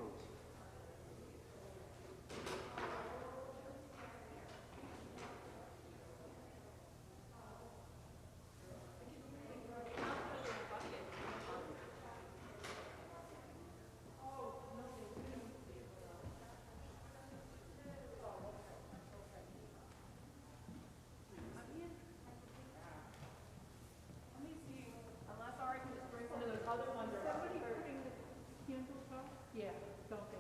vote. Unless Ari can just bring one of those other ones. Somebody putting the candles up? Yeah, don't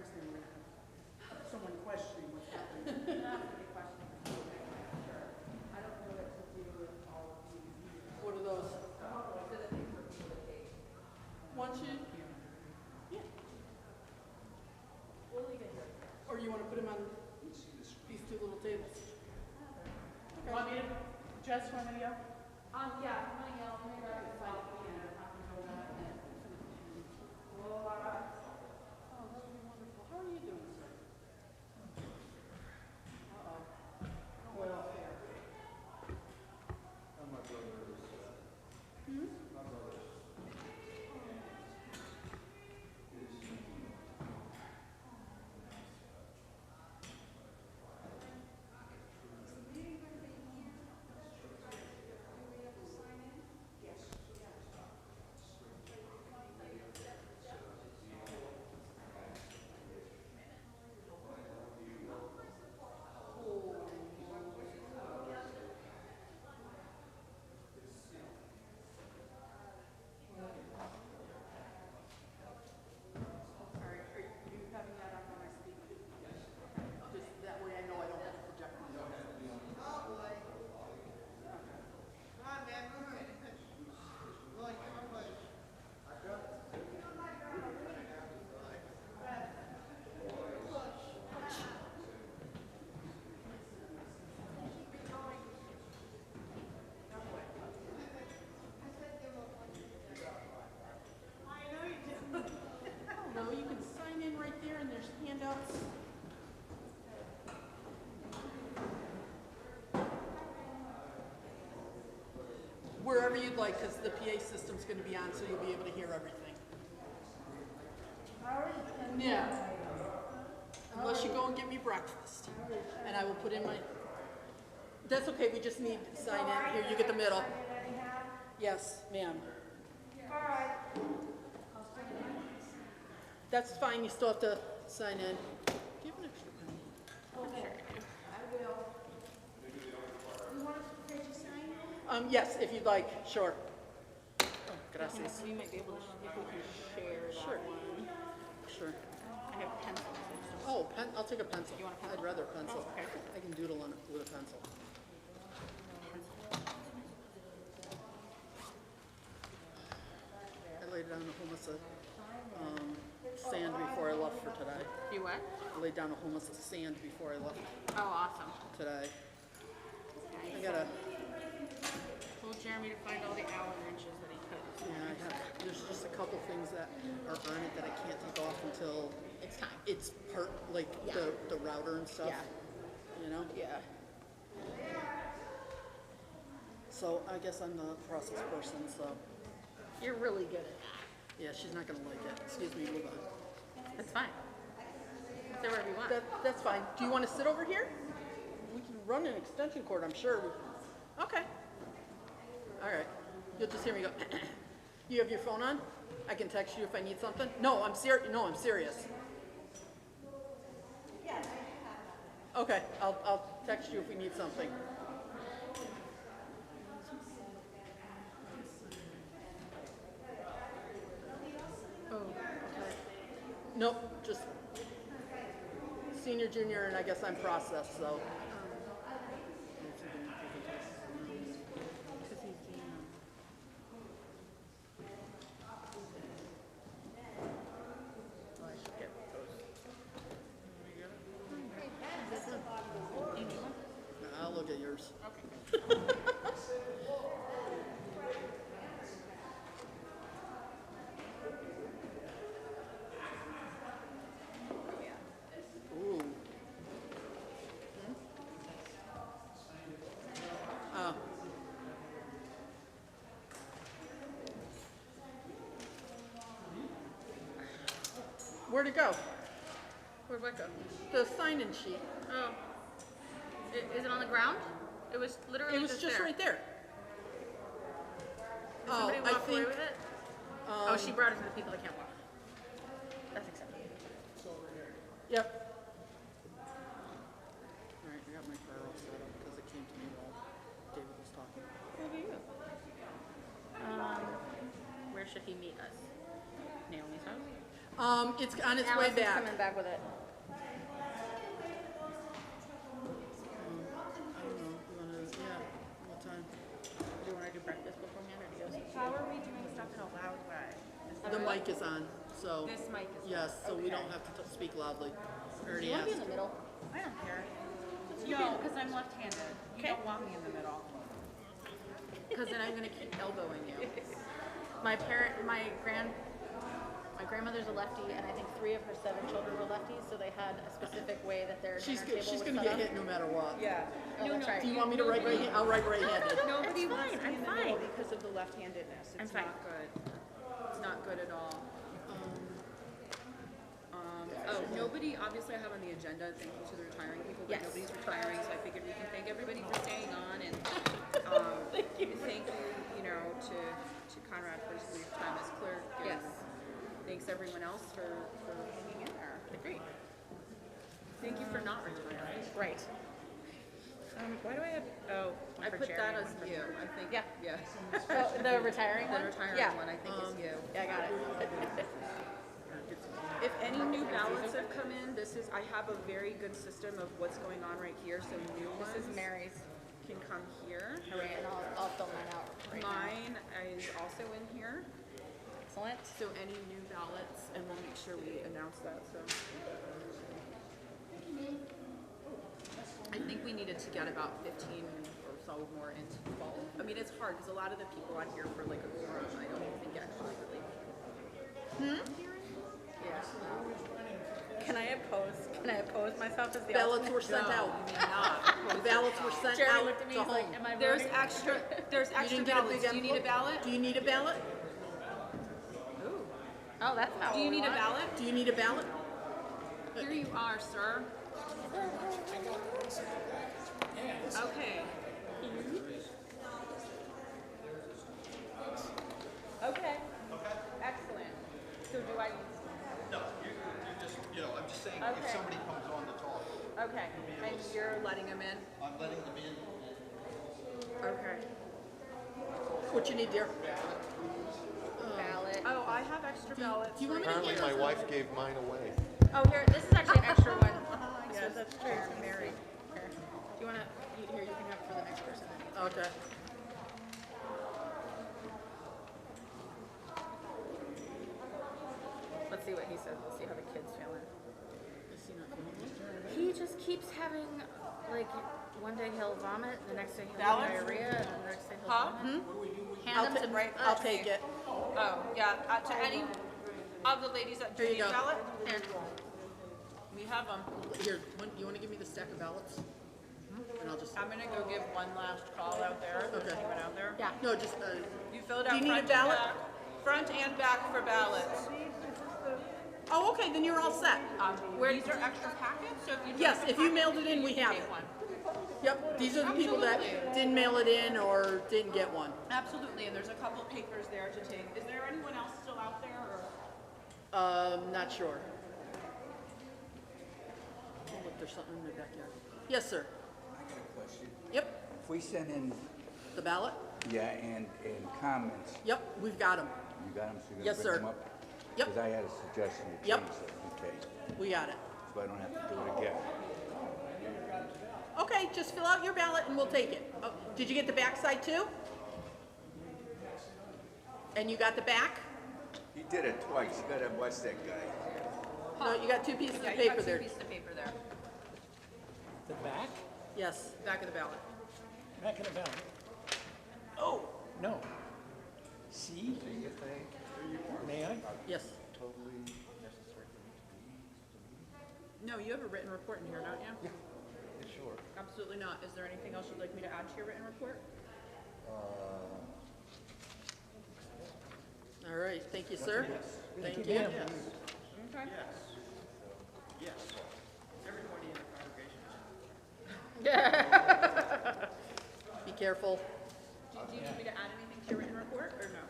next thing we're gonna have someone questioning what's happening. What are those? Once you, yeah. Or you want to put them on these two little tables? Okay. Want me to, Jess, want me to go? Yeah, I'm gonna yell. Let me grab your phone. Oh, that would be wonderful. How are you doing, sir? Uh-oh. Well, My brother is, my brother is, are you having that up on my speaker? Just that way I know I don't have to project myself. No, you can sign in right there and there's handouts. Wherever you'd like, because the PA system's going to be on, so you'll be able to hear everything. Yeah. Unless you go and get me breakfast. And I will put in my... That's okay, we just need to sign in. Here, you get the middle. Yes, ma'am. All right. That's fine, you still have to sign in. Do you have an extra pen? Okay. I will. You want us to get you sign? Yes, if you'd like, sure. Oh, gracias. We might be able to, if we can share that Sure. one. Sure. I have pencils. Oh, I'll take a pencil. You want a pencil? I'd rather pencil. Oh, okay. I can doodle on it with a pencil. I laid down a hummus of sand before I left for today. You what? I laid down a hummus of sand before I left Oh, awesome. today. I gotta, Told Jeremy to find all the Allen wrenches that he could. yeah, there's just a couple things that are on it that I can't take off until It's time. it's part, like the router and stuff. Yeah. You know? Yeah. So I guess I'm the process person, so You're really good at that. yeah, she's not gonna like it. Excuse me, move on. That's fine. Sit wherever you want. That's fine. Do you want to sit over here? We can run an extension cord, I'm sure. Okay. All right. You'll just hear me go. You have your phone on? I can text you if I need something. No, I'm serious. No, I'm serious. Okay, I'll text you if we need something. Oh, okay. Nope, just senior, junior, and I guess I'm processed, so. Because he's doing Oh, I should get those. You need one? I'll look at yours. Okay. Ooh. Oh. Where'd it go? Where'd what go? The sign-in sheet. Oh. Is it on the ground? It was literally It was just there. right there. Did somebody I walk away think- with it? Oh, she brought it to the people that can't walk. That's acceptable. Yep. All right, I got my car all set up because it came to me while David was talking. Look at you. Where should he meet us? Naomi's house? It's on its way Allison's back. coming back with it. I don't know. You wanna, yeah, what time? Do you want to do breakfast beforehand or do you guys? How are we doing stuff in a loud way? The mic is on, so. This mic is on. Yes, so we Okay. don't have to speak loudly. Do Already you want to be in asked. the middle? I don't care. No, because I'm left-handed. You Okay. don't want me in the middle. Because then I'm gonna keep elbowing you. My grandmother's a lefty, and I think 3 of her 7 children were lefties, so they had a specific way that their She's, dinner table she's was gonna set get up. hit no matter what. Yeah. Oh, that's right. Do you want me to write right, I'll write right-handed. Nobody It's wants fine, to be in the I'm middle fine. because of the left-handedness. It's I'm fine. not good. It's not good at all. Oh, nobody, obviously I have on the agenda, thank you to the retiring people, but Yes. nobody's retiring, so I figured we can thank everybody for staying on and thank you, you know, to Conrad for his brief time as clerk. And Yes. thanks everyone else for hanging in there. Agreed. Thank you for not retiring. Right. Why do I have, oh, I for put Jeremy, that one as for you, I think. Yeah. Yeah. Oh, the retiring The one? retiring Yeah. one, I think is you. Yeah, I got it. If any new ballots have come in, I have a very good system of what's going on right here, so new ones This is Mary's. can come here. Hooray, and I'll fill mine out right now. Mine is also in here, Excellent. so any new ballots, and we'll make sure we announce that, so. I think we needed to get about 15 or so more into fall. I mean, it's hard, because a lot of the people on here for like a quorum, I don't even think actually really. Yeah. Can I oppose myself as the Ballots alternate? were sent out. You may not. The ballots were sent Jeremy out looked at me, to he's like, home. am I There's voting? extra You didn't get a big ballots. Do you need a envelope? ballot? Do you need a ballot? Oh, that's not Do what you we need a want. ballot? Do you need a ballot? Here you are, sir. Okay. Okay. Excellent. So do I, No, you just, I'm just saying, Okay. if somebody comes on to talk, okay, and you're letting him in? I'm letting them in. Okay. What you need, dear? Ballot. Oh, I have extra ballots. Do you want me to Apparently, hand my wife gave mine away. Oh, here, this is actually an extra one. Yes, that's true. Mary. Here. Do you want to, here, you can have it for the next person. Okay. Let's see what he says. Let's see how the kid's feeling. Is he not coming? He just keeps having, like, one day he'll vomit, the next day he'll Balance? have diarrhea, and then the next day he'll Huh? vomit. I'll, Hand them to ta- I'll take it. Oh, yeah, to any of the ladies that do Here you need a go. ballot? Here. We have them. Here, you want to give me the stack of ballots? And I'll just, I'm gonna go give one last call out there. If there's Okay. anyone out there. Yeah. no, just, You filled Do out you need a front and ballot? back. Front and back for ballots. oh, okay, then you're all set. These are extra packets, so if you. Yes, if you mailed it in, we have take it. one. Yep, these are the people that didn't mail it in or didn't get one. Absolutely, and there's a couple papers there to take. Is there anyone else still out there, or? Not sure. Oh, look, there's something in the backyard. Yes, sir. I got a question. Yep, If we send in, the ballot? yeah, and comments, Yep, we've got them. you got them, so you're Yes, gonna bring sir. them up? Yep. Because I had a suggestion to Yep. change that, okay? We got it. So I don't have to do it again. Okay, just fill out your ballot and we'll take it. Oh, did you get the back side too? And you got the back? He did it twice. You gotta watch that guy. No, you got 2 pieces Yeah, of you got paper two there. pieces of paper there. The back? Yes. Back of the ballot. Back of the ballot. Oh, No. See? May I? yes. No, you have a written report in here, don't you? Yeah, sure. Absolutely not. Is there anything else you'd like me to add to your written report? All right, thank you, sir. Thank you. ma'am. Okay. Yes. Everybody in the congregation is. Be careful. Do you need me to add anything to your written report, or no?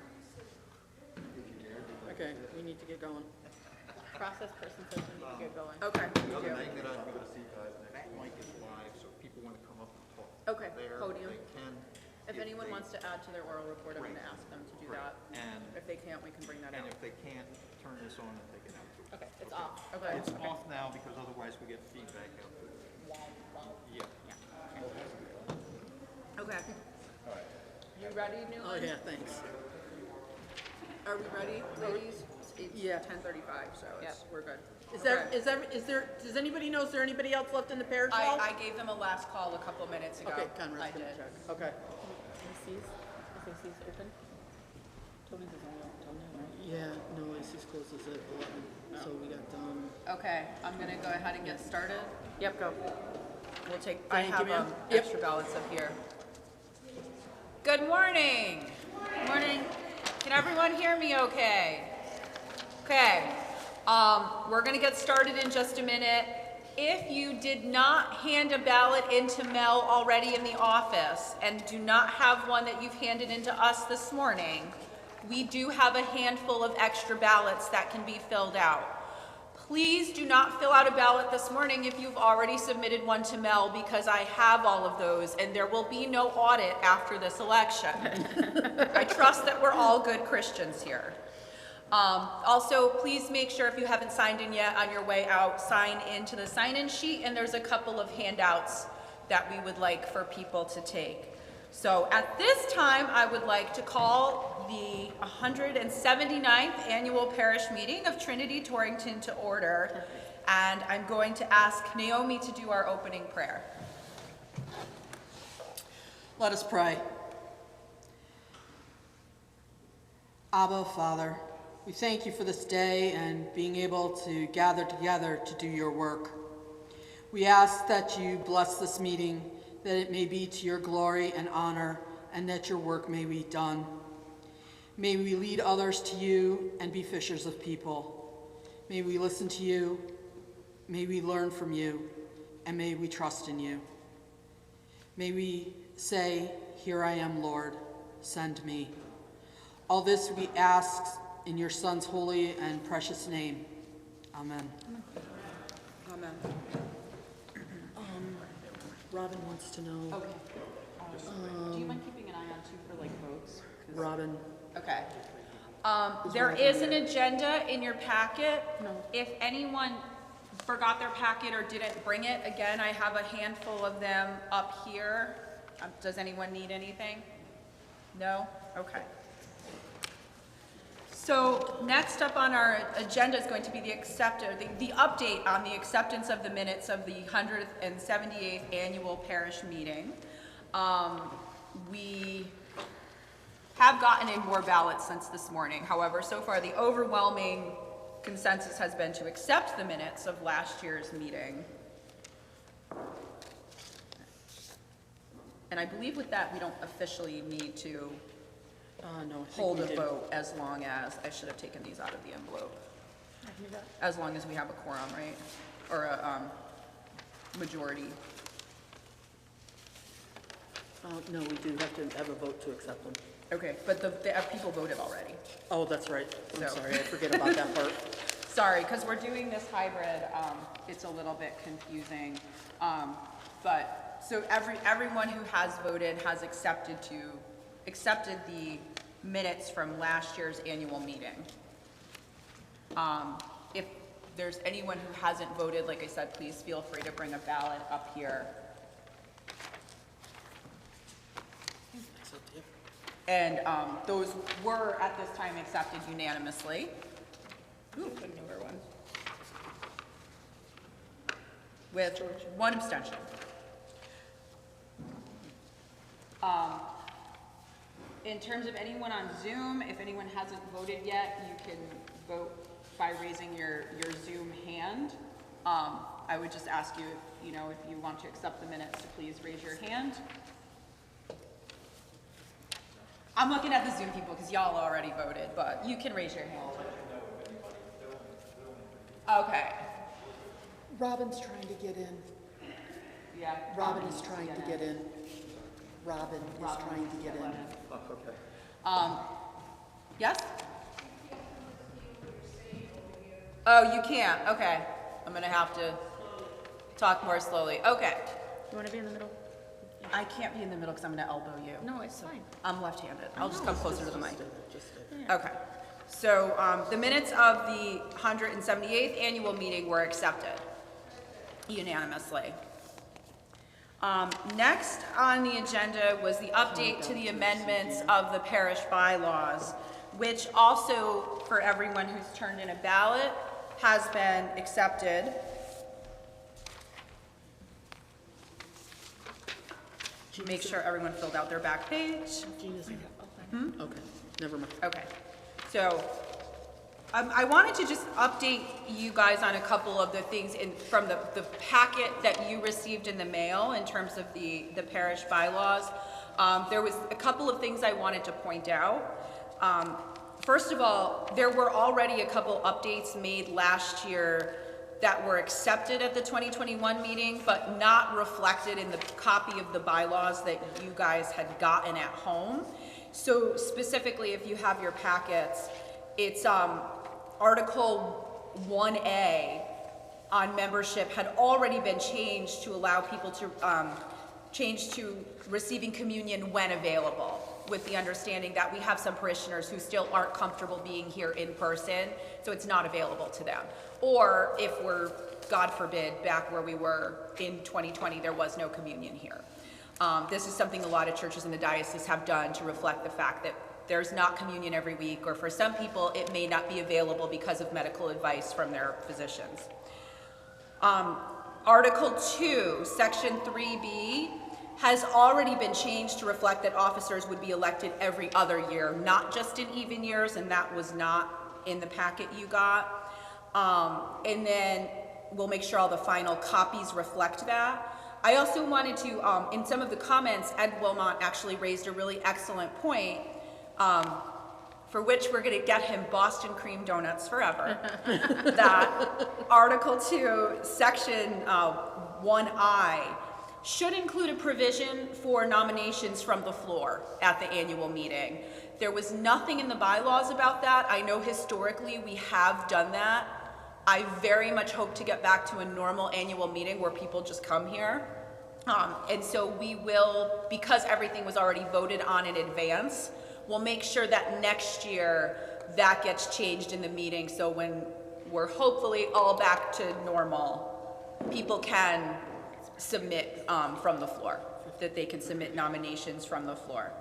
Okay, we need to get going. Process person says we need to get going. Okay. The other thing that I'm gonna see you guys next mic is live, so if people wanna come up and talk. Okay, There, podium. they can. If anyone wants to add to their oral report, I'm going to ask them to do Great. that. And- If they can't, we can bring that And out. if they can't, turn this on and take it out. Okay, it's off. Okay. It's off now because otherwise we get feedback out there. Yeah. Okay. You ready, Oh, Newland? yeah, thanks. Are we ready, ladies? It's Yeah. 10:35, so we're good. Is there, Okay. is there, does anybody know, is there anybody else left in the parish hall? I gave them a last call a couple minutes ago. Okay, I Conrad's gonna did. check. Okay. AC's open? Tony's is only open till noon, right? Yeah, no, AC's closes at 11, so we got, Okay, I'm gonna go ahead and get started. Yep, go. We'll take, I Thank you, have ma'am. Yep. extra ballots up here. Good morning. Morning. Can everyone hear me okay? Okay, we're gonna get started in just a minute. If you did not hand a ballot into Mel already in the office and do not have one that you've handed into us this morning, we do have a handful of extra ballots that can be filled out. Please do not fill out a ballot this morning if you've already submitted one to Mel, because I have all of those and there will be no audit after this election. I trust that we're all good Christians here. Also, please make sure if you haven't signed in yet on your way out, sign into the sign-in sheet, and there's a couple of handouts that we would like for people to take. So at this time, I would like to call the 179th Annual Parish Meeting of Trinity Torrington to order, and I'm going to ask Naomi to do our opening prayer. let us pray. Abba, Father, we thank you for this day and being able to gather together to do your work. We ask that you bless this meeting, that it may be to your glory and honor, and that your work may be done. May we lead others to you and be fishers of people. May we listen to you, may we learn from you, and may we trust in you. May we say, "Here I am, Lord, send me." All this we ask in your Son's holy and precious name. Amen. Amen. Robin wants to know. Okay. Do you mind keeping an eye on too for like votes? Robin, Okay. There is an agenda in your packet. No. If anyone forgot their packet or didn't bring it, again, I have a handful of them up here. Does anyone need anything? No? Okay. So next up on our agenda is going to be the update on the acceptance of the minutes of the 178th Annual Parish Meeting. We have gotten in more ballots since this morning. However, so far the overwhelming consensus has been to accept the minutes of last year's meeting. And I believe with that, we don't officially need to no, I think hold we a did. vote as long as, I should have taken these out of the envelope. As long as we have a quorum, right? Or a majority. No, we do have to have a vote to accept them. Okay, but the people voted already. Oh, that's right. I'm So- sorry, I forget about that part. Sorry, because we're doing this hybrid, it's a little bit confusing. But, so everyone who has voted has accepted the minutes from last year's annual meeting. If there's anyone who hasn't voted, like I said, please feel free to bring a ballot up here. And those were, at this time, accepted unanimously. Ooh, a newer one. With one abstention. In terms of anyone on Zoom, if anyone hasn't voted yet, you can vote by raising your Zoom hand. I would just ask you, if you want to accept the minutes, to please raise your hand. I'm looking at the Zoom people because y'all already voted, but you can raise your hand. Okay. Robin's trying to get in. Yeah. Robin is trying to get in. Robin is trying to get in. Yes? Oh, you can't. Okay. I'm gonna have to talk more slowly. Okay. You want to be in the middle? I can't be in the middle because I'm gonna elbow you. No, it's fine. I'm left-handed. I'll just come closer to the mic. Just Okay. So the minutes of the 178th annual meeting were accepted unanimously. Next on the agenda was the update to the amendments of the parish bylaws, which also, for everyone who's turned in a ballot, has been accepted. Make sure everyone filled out their back page. Okay, never mind. Okay, so I wanted to just update you guys on a couple of the things from the packet that you received in the mail in terms of the parish bylaws. There was a couple of things I wanted to point out. First of all, there were already a couple updates made last year that were accepted at the 2021 meeting, but not reflected in the copy of the bylaws that you guys had gotten at home. So specifically, if you have your packets, it's Article 1A on membership had already been changed to allow people to change to receiving communion when available, with the understanding that we have some parishioners who still aren't comfortable being here in person, so it's not available to them. Or if we're, God forbid, back where we were in 2020, there was no communion here. This is something a lot of churches in the diocese have done to reflect the fact that there's not communion every week, or for some people it may not be available because of medical advice from their physicians. Article 2, Section 3B, has already been changed to reflect that officers would be elected every other year, not just in even years, and that was not in the packet you got. And then we'll make sure all the final copies reflect that. I also wanted to, in some of the comments, Ed Wilmot actually raised a really excellent point, for which we're gonna get him Boston cream donuts forever. That Article 2, Section 1I, should include a provision for nominations from the floor at the annual meeting. There was nothing in the bylaws about that. I know historically we have done that. I very much hope to get back to a normal annual meeting where people just come here. And so we will, because everything was already voted on in advance, we'll make sure that next year that gets changed in the meeting, so when we're hopefully all back to normal, people can submit from the floor, that they can submit nominations from the floor.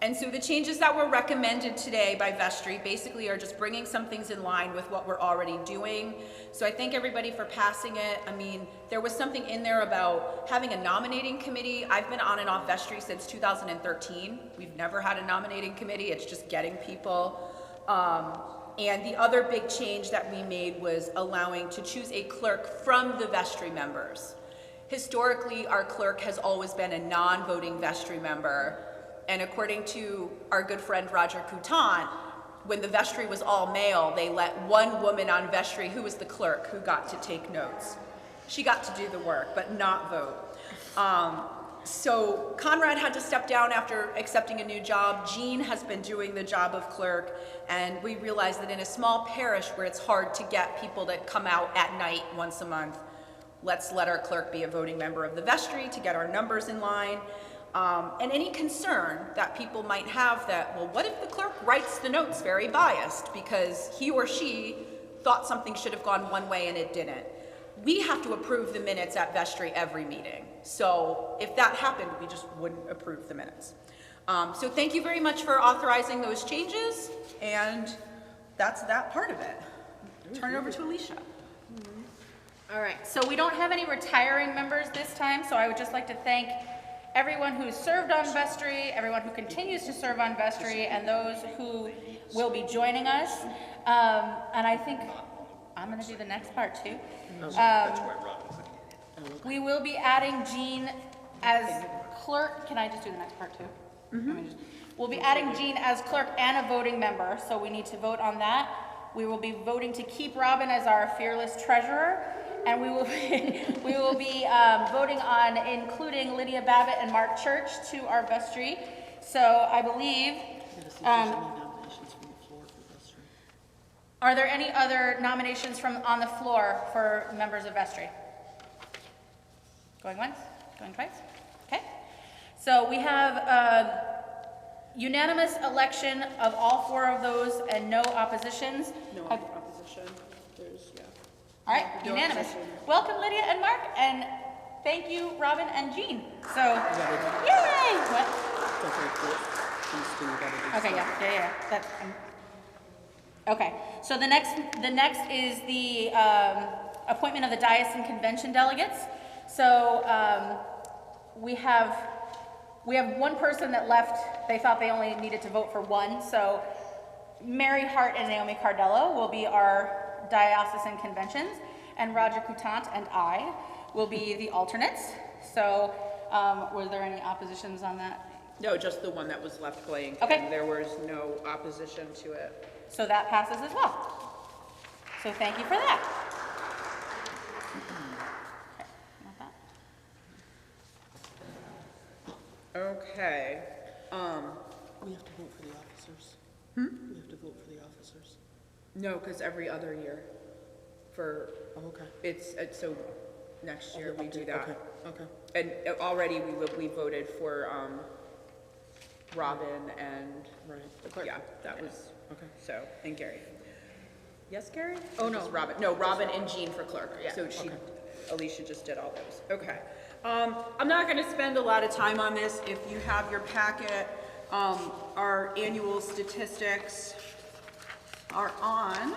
And so the changes that were recommended today by Vestry basically are just bringing some things in line with what we're already doing. So I thank everybody for passing it. I mean, there was something in there about having a nominating committee. I've been on and off Vestry since 2013. We've never had a nominating committee. It's just getting people. And the other big change that we made was allowing to choose a clerk from the Vestry members. Historically, our clerk has always been a non-voting Vestry member. And according to our good friend Roger Coutant, when the vestry was all male, they let one woman on vestry, who was the clerk, who got to take notes. She got to do the work, but not vote. So Conrad had to step down after accepting a new job. Jean has been doing the job of clerk, and we realized that in a small parish where it's hard to get people to come out at night once a month, let's let our clerk be a voting member of the vestry to get our numbers in line. And any concern that people might have that, well, what if the clerk writes the notes very biased because he or she thought something should have gone one way and it didn't? We have to approve the minutes at vestry every meeting. So if that happened, we just wouldn't approve the minutes. So thank you very much for authorizing those changes, and that's that part of it. Turn it over to Alicia. All right, so we don't have any retiring members this time, so I would just like to thank everyone who served on vestry, everyone who continues to serve on vestry, and those who will be joining us. And I think I'm going to do the next part too. We will be adding Jean as clerk. Can I just do the next part too? We'll be adding Jean as clerk and a voting member, so we need to vote on that. We will be voting to keep Robin as our fearless treasurer. And we will be voting on including Lydia Babbitt and Mark Church to our vestry. So I believe, are there any other nominations from on the floor for members of vestry? Going once, going twice? Okay. So we have unanimous election of all 4 of those and no oppositions. No Have- opposition, there's, yeah. All right, No unanimous. opposition. Welcome Lydia and Mark, and thank you, Robin and Jean. So, gotta yay! What? Don't forget these two, you gotta do Okay, yeah. That's, okay, so the next is the appointment of the diocesan convention delegates. So we have one person that left. They thought they only needed to vote for one. So Mary Hart and Naomi Cardello will be our diocesan conventions, and Roger Coutant and I will be the alternates. So was there any oppositions on that? No, just the one that was left blank. Okay. And there was no opposition to it. So that passes as well. So thank you for that. Okay, not that. Okay. We have to vote for the officers. We have to vote for the officers. No, because every other year for, Oh, okay. it's so next year we do Okay, that. okay. And already we voted for Robin and, Right. Okay. yeah, that was, Okay. so, and Gary. Yes, Gary? Oh, no, Robin. No, Robin and Jean for clerk. Yeah, So she, okay. Alicia just did all those. Okay. I'm not gonna spend a lot of time on this. If you have your packet, our annual statistics are on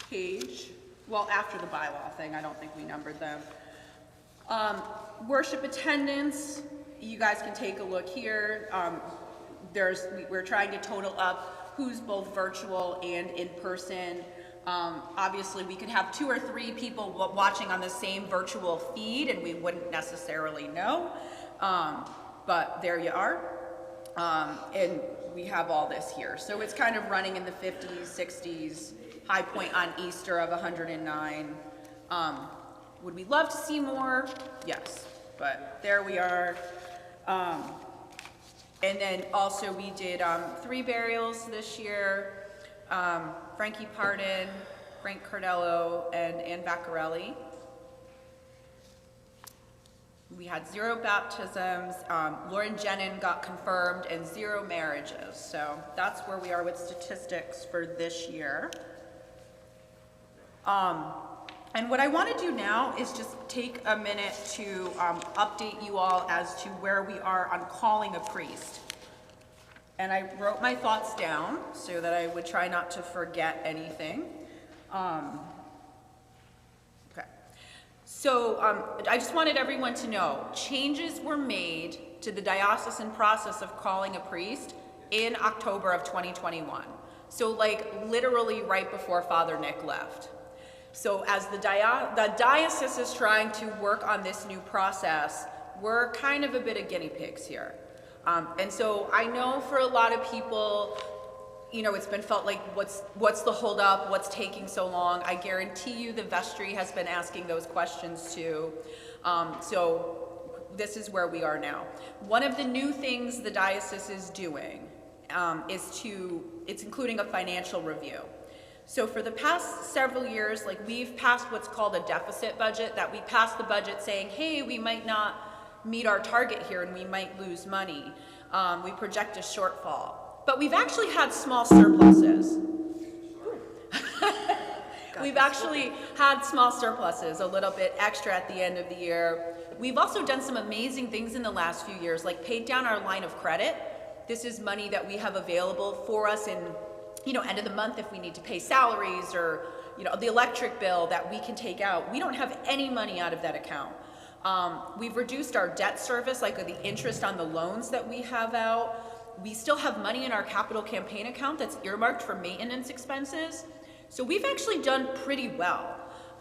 page, well, after the bylaw thing, I don't think we numbered them. Worship attendance, you guys can take a look here. We're trying to total up who's both virtual and in person. Obviously, we could have 2 or 3 people watching on the same virtual feed and we wouldn't necessarily know. But there you are. And we have all this here. So it's kind of running in the 50s, 60s, high point on Easter of 109. Would we love to see more? Yes, but there we are. And then also we did 3 burials this year. Frankie Pardon, Frank Cardello, and Ann Vaccarelli. We had 0 baptisms. Lauren Jenin got confirmed and 0 marriages. So that's where we are with statistics for this year. And what I want to do now is just take a minute to update you all as to where we are on calling a priest. And I wrote my thoughts down so that I would try not to forget anything. Okay. So I just wanted everyone to know, changes were made to the diocesan process of calling a priest in October of 2021. So like literally right before Father Nick left. So as the diocese is trying to work on this new process, we're kind of a bit of guinea pigs here. And so I know for a lot of people, you know, it's been felt like what's the holdup, what's taking so long? I guarantee you the vestry has been asking those questions too. So this is where we are now. One of the new things the diocese is doing it's including a financial review. So for the past several years, like we've passed what's called a deficit budget, that we pass the budget saying, hey, we might not meet our target here and we might lose money. We project a shortfall. But we've actually had small surpluses. We've actually had small surpluses, a little bit extra at the end of the year. We've also done some amazing things in the last few years, like paid down our line of credit. This is money that we have available for us in, you know, end of the month if we need to pay salaries or, you know, the electric bill that we can take out. We don't have any money out of that account. We've reduced our debt service, like the interest on the loans that we have out. We still have money in our capital campaign account that's earmarked for maintenance expenses. So we've actually done pretty well.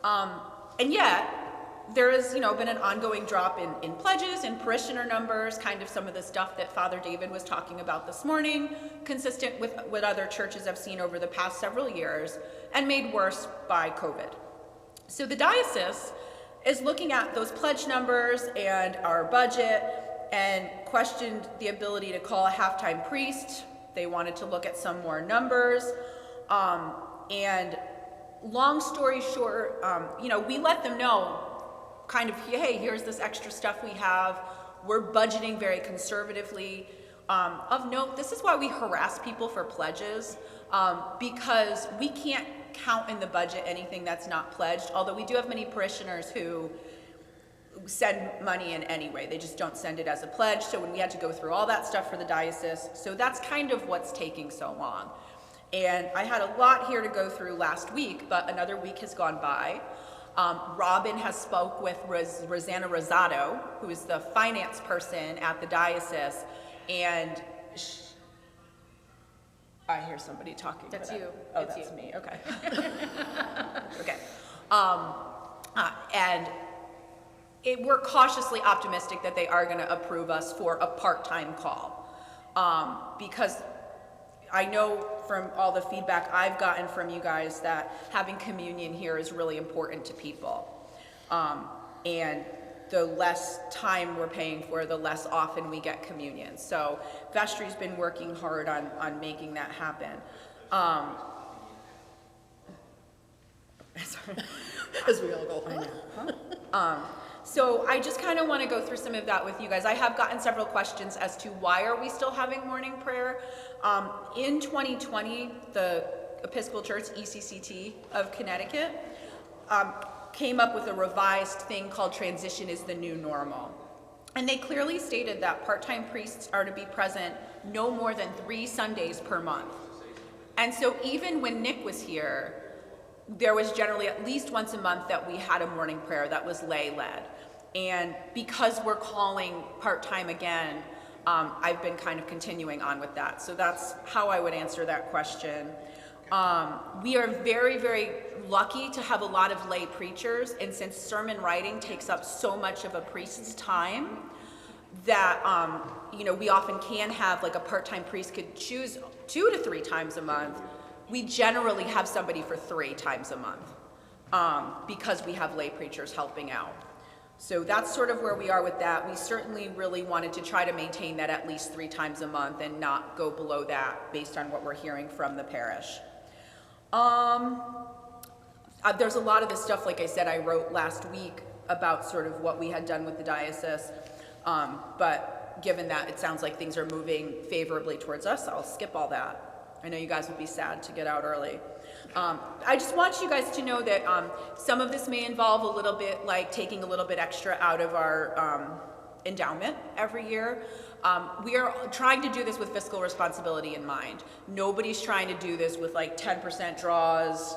And yet, there has, you know, been an ongoing drop in pledges and parishioner numbers, kind of some of the stuff that Father David was talking about this morning, consistent with what other churches have seen over the past several years, and made worse by COVID. So the diocese is looking at those pledge numbers and our budget and questioned the ability to call a half-time priest. They wanted to look at some more numbers. And long story short, you know, we let them know kind of, hey, here's this extra stuff we have. We're budgeting very conservatively. Of note, this is why we harass people for pledges, because we can't count in the budget anything that's not pledged, although we do have many parishioners who send money in anyway. They just don't send it as a pledge. So when we had to go through all that stuff for the diocese, so that's kind of what's taking so long. And I had a lot here to go through last week, but another week has gone by. Robin has spoke with Rosanna Rosado, who is the finance person at the diocese, and I hear somebody talking. That's but you. Oh, It's that's you. me. Okay. Okay. And we're cautiously optimistic that they are going to approve us for a part-time call, because I know from all the feedback I've gotten from you guys that having communion here is really important to people. And the less time we're paying for, the less often we get communion. So Vestry's been working hard on making that happen. As we all go, I know. So I just kind of want to go through some of that with you guys. I have gotten several questions as to why are we still having morning prayer. In 2020, the Episcopal Church, ECCT of Connecticut, came up with a revised thing called Transition is the New Normal. And they clearly stated that part-time priests are to be present no more than 3 Sundays per month. And so even when Nick was here, there was generally at least once a month that we had a morning prayer that was lay-led. And because we're calling part-time again, I've been kind of continuing on with that. So that's how I would answer that question. We are very, very lucky to have a lot of lay preachers, and since sermon writing takes up so much of a priest's time, that we often can have, like, a part-time priest could choose 2 to 3 times a month. We generally have somebody for 3 times a month, because we have lay preachers helping out. So that's sort of where we are with that. We certainly really wanted to try to maintain that at least 3 times a month and not go below that based on what we're hearing from the parish. There's a lot of the stuff, like I said, I wrote last week about sort of what we had done with the diocese, but given that it sounds like things are moving favorably towards us, I'll skip all that. I know you guys would be sad to get out early. I just want you guys to know that some of this may involve a little bit like taking a little bit extra out of our endowment every year. We are trying to do this with fiscal responsibility in mind. Nobody's trying to do this with like 10% draws,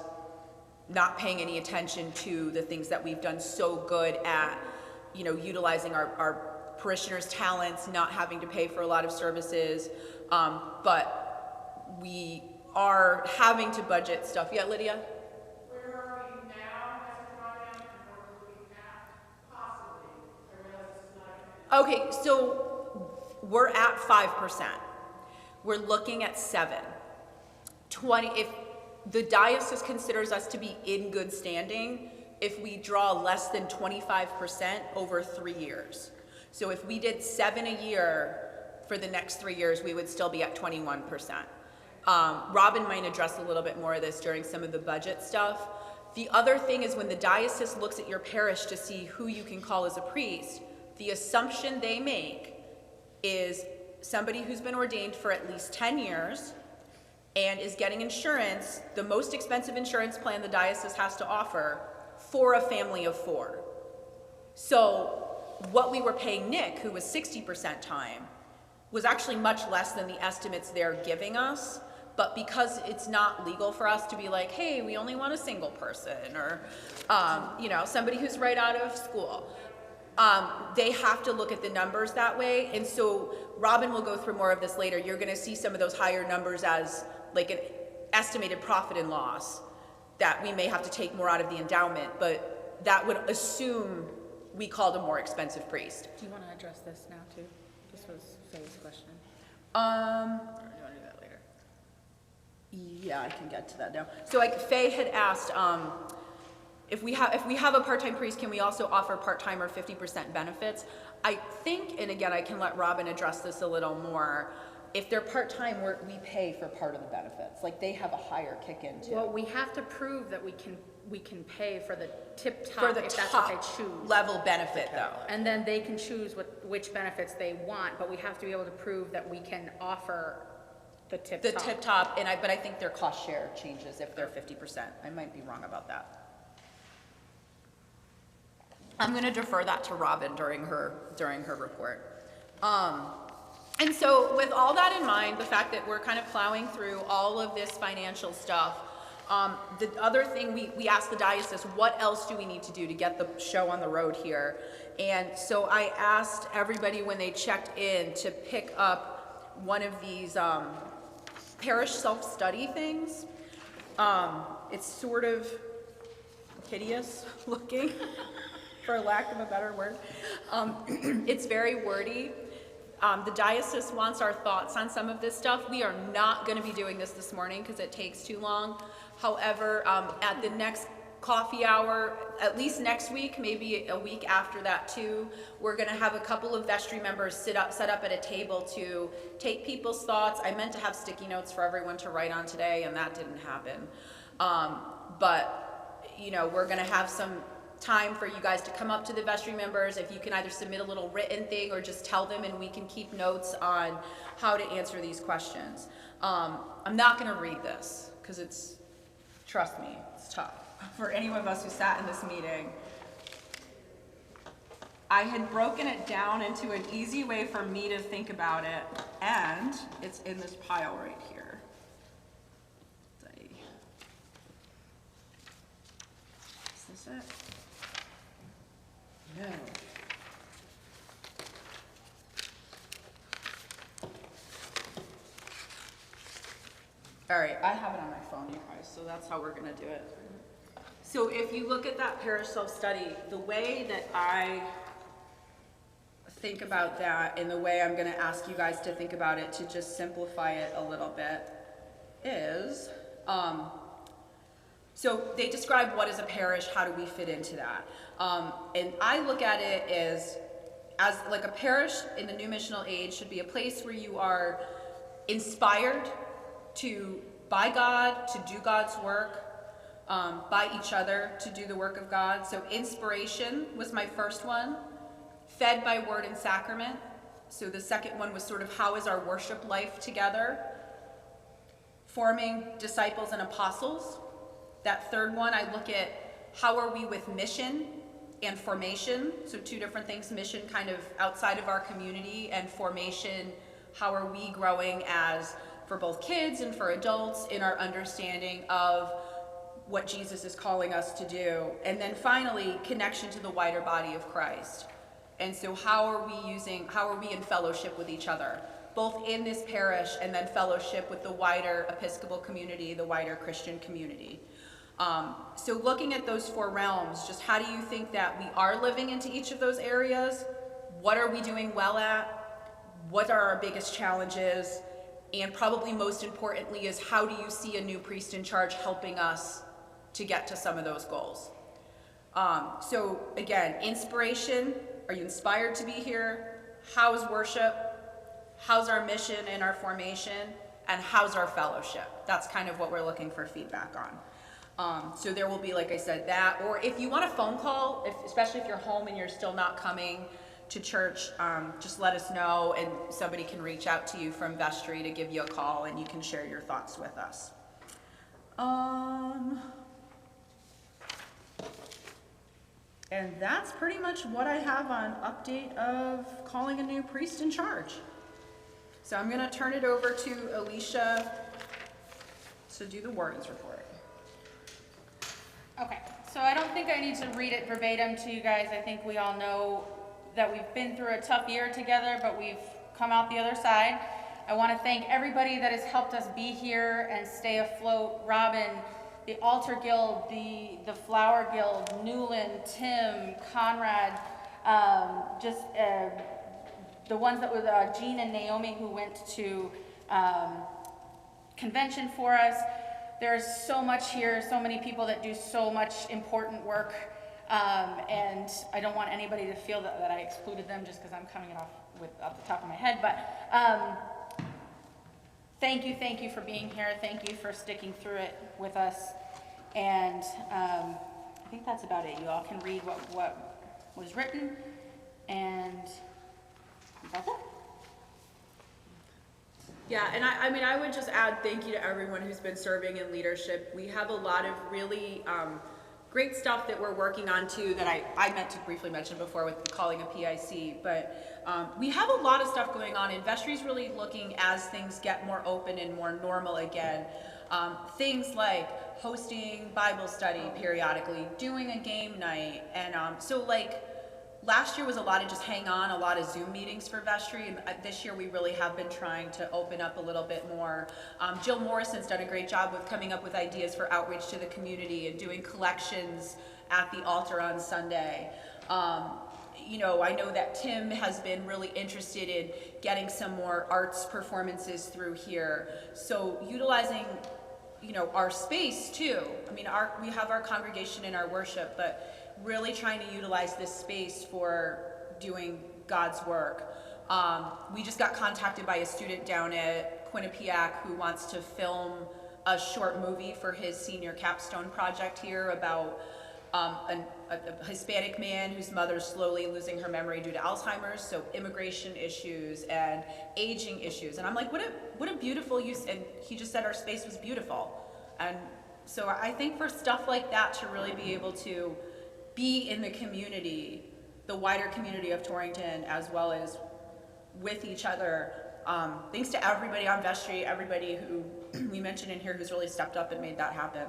not paying any attention to the things that we've done so good at, utilizing our parishioners' talents, not having to pay for a lot of services, but we are having to budget stuff. Yeah, Lydia? Where are we now as a project, and what we're looking at possibly? I realize it's not. Okay, so we're at 5%. We're looking at 7. 20, if the diocese considers us to be in good standing, if we draw less than 25% over 3 years. So if we did 7 a year for the next 3 years, we would still be at 21%. Robin might address a little bit more of this during some of the budget stuff. The other thing is when the diocese looks at your parish to see who you can call as a priest, the assumption they make is somebody who's been ordained for at least 10 years and is getting insurance, the most expensive insurance plan the diocese has to offer, for a family of 4. So what we were paying Nick, who was 60% time, was actually much less than the estimates they're giving us. But because it's not legal for us to be like, hey, we only want a single person, or somebody who's right out of school, they have to look at the numbers that way. And so Robin will go through more of this later. You're gonna see some of those higher numbers as like an estimated profit and loss that we may have to take more out of the endowment, but that would assume we called a more expensive priest. Do you want to address this now too? This was Faye's question. Or do you want to do that later? Yeah, I can get to that now. So like Faye had asked, if we have a part-time priest, can we also offer part-time or 50% benefits? I think, and again, I can let Robin address this a little more, If they're part-time, we pay for part of the benefits, like they have a higher kick-in too. Well, we have to prove that we can pay for the tip For top the if that's what they top choose. level benefit though. And then they can choose which benefits they want, but we have to be able to prove that we can offer the tip The top. tip top, but I think their cost share changes if they're 50%. I might be wrong about that. I'm gonna defer that to Robin during her report. And so with all that in mind, the fact that we're kind of plowing through all of this financial stuff, the other thing we asked the diocese, what else do we need to do to get the show on the road here? And so I asked everybody when they checked in to pick up one of these parish self-study things. It's sort of hideous looking, for lack of a better word. It's very wordy. The diocese wants our thoughts on some of this stuff. We are not going to be doing this morning because it takes too long. However, at the next coffee hour, at least next week, maybe a week after that too, we're going to have a couple of vestry members set up at a table to take people's thoughts. I meant to have sticky notes for everyone to write on today, and that didn't happen. But you know, we're going to have some time for you guys to come up to the vestry members. If you can either submit a little written thing or just tell them, and we can keep notes on how to answer these questions. I'm not going to read this because it's, trust me, it's tough for any of us who sat in this meeting. I had broken it down into an easy way for me to think about it, and it's in this pile right here. Is this it? No. All right, I have it on my phone, you guys, so that's how we're gonna do it. So if you look at that parish self-study, the way that I think about that and the way I'm gonna ask you guys to think about it to just simplify it a little bit is, so they describe what is a parish, how do we fit into that? And I look at it as like a parish in the new missional age should be a place where you are inspired by God to do God's work, by each other to do the work of God. So inspiration was my first one, fed by word and sacrament. So the second one was sort of how is our worship life together, forming disciples and apostles. That third one, I look at how are we with mission and formation, so two different things, mission kind of outside of our community, and formation, how are we growing as, for both kids and for adults, in our understanding of what Jesus is calling us to do. And then finally, connection to the wider body of Christ. And so how are we in fellowship with each other, both in this parish and then fellowship with the wider Episcopal community, the wider Christian community. So looking at those four realms, just how do you think that we are living into each of those areas? What are we doing well at? What are our biggest challenges? And probably most importantly is how do you see a new priest in charge helping us to get to some of those goals? So again, inspiration, are you inspired to be here? How's worship? How's our mission and our formation? And how's our fellowship? That's kind of what we're looking for feedback on. So there will be, like I said, that, or if you want a phone call, especially if you're home and you're still not coming to church, just let us know and somebody can reach out to you from vestry to give you a call and you can share your thoughts with us. And that's pretty much what I have on update of calling a new priest in charge. So I'm gonna turn it over to Alicia to do the warden's report. Okay, so I don't think I need to read it verbatim to you guys. I think we all know that we've been through a tough year together, but we've come out the other side. I want to thank everybody that has helped us be here and stay afloat. Robin, the Altar Guild, the Flower Guild, Newland, Tim, Conrad, the ones that were Jean and Naomi who went to convention for us. There's so much here, so many people that do so much important work, and I don't want anybody to feel that I excluded them just because I'm coming it off the top of my head, but thank you for being here. Thank you for sticking through it with us. And I think that's about it. You all can read what was written, and that's it. Yeah, and I mean, I would just add thank you to everyone who's been serving in leadership. We have a lot of really great stuff that we're working on too that I meant to briefly mention before with calling a PIC, but we have a lot of stuff going on, and Vestry's really looking as things get more open and more normal again. Things like hosting Bible study periodically, doing a game night, and so like last year was a lot of just hang on, a lot of Zoom meetings for Vestry, and this year we really have been trying to open up a little bit more. Jill Morrison's done a great job with coming up with ideas for outreach to the community and doing collections at the altar on Sunday. You know, I know that Tim has been really interested in getting some more arts performances through here. So utilizing, you know, our space too. I mean, we have our congregation and our worship, but really trying to utilize this space for doing God's work. We just got contacted by a student down at Quinnipiac who wants to film a short movie for his senior capstone project here about a Hispanic man whose mother's slowly losing her memory due to Alzheimer's, so immigration issues and aging issues. And I'm like, what a beautiful use, and he just said our space was beautiful. And so I think for stuff like that to really be able to be in the community, the wider community of Torrington, as well as with each other. Thanks to everybody on Vestry, everybody who we mentioned in here who's really stepped up and made that happen.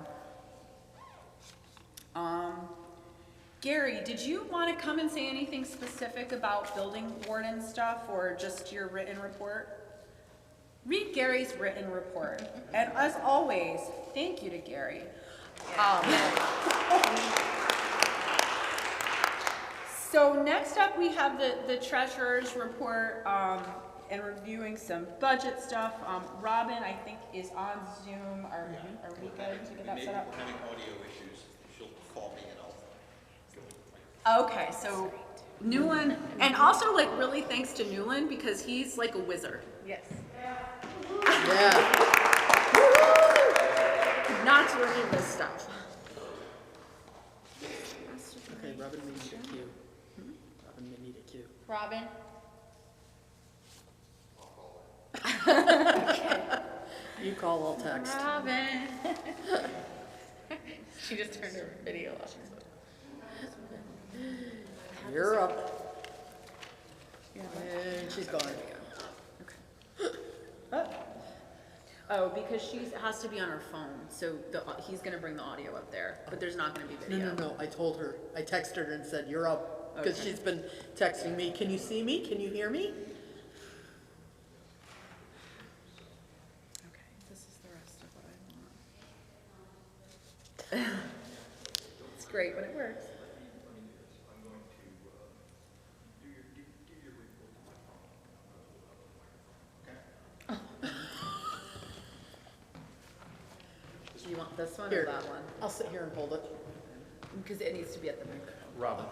Gary, did you want to come and say anything specific about building warden stuff or just your written report? Read Gary's written report. And as always, thank you to Gary. So next up, we have the treasurer's report and reviewing some budget stuff. Robin, I think, is on Zoom. Are we good to get that set up? We're having audio issues. She'll call me and Okay, so Newland, and also like really thanks to Newland because he's like a wizard. Yes. Yeah. Not to any of this stuff. Okay, Robin may need a cue. Robin may need a cue. Robin? You call, I'll text. Robin. She just turned her video off. You're up. And she's gone. Oh, because she has to be on her phone, so he's gonna bring the audio up there, but there's not gonna be video. No. I told her. I texted her and said, you're up. Because she's been texting me. Can you see me? Can you hear me? Okay, this is the rest of what I want. It's great when it works. Do you want this one Here. or that one? I'll sit here and hold it. Because it needs to be at the microphone. Robin.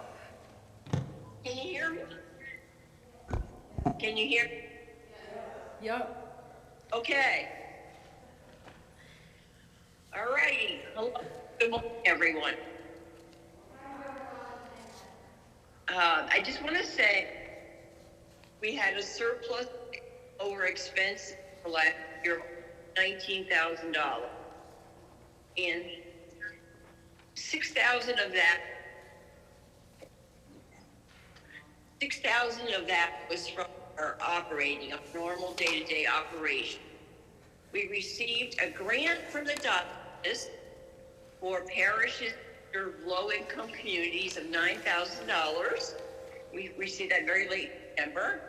Can you hear me? Can you hear? Yep. Okay. All righty. Hello. Good morning, everyone. I just want to say we had a surplus over expense for last year, $19,000. And 6,000 of that was from our operating, a normal day-to-day operation. We received a grant from the office for parishes or low-income communities of $9,000. We received that very late in December.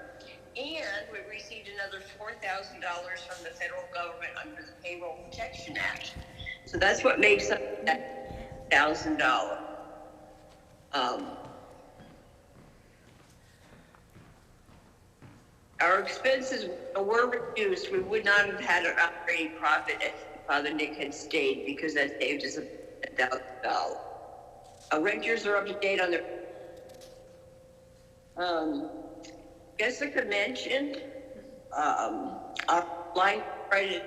And we received another $4,000 from the federal government under the Payroll Protection Act. So that's what makes up that $1,000. Our expenses were reduced. We would not have had an operating profit if Father Nick had stayed because that saved us $1,000. Our renters are up to date on their. Jessica mentioned our line tried